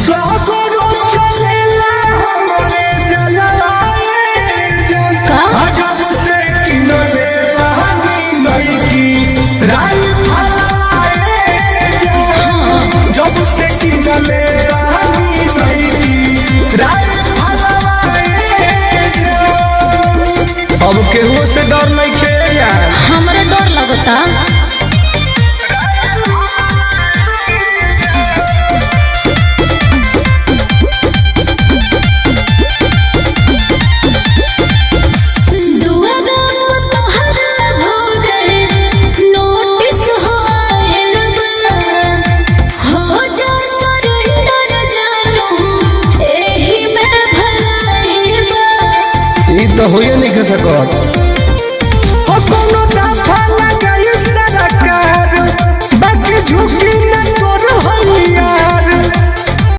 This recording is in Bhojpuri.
सगरो चलेला हमरे जलवाए जब से किनले बहानी लईकी राई फलाए जब से किनले बहानी लईकी राई फलाए अब केहू से डर नहीं खेया हमरे डर लगता। तो होइए नहीं कर सकत।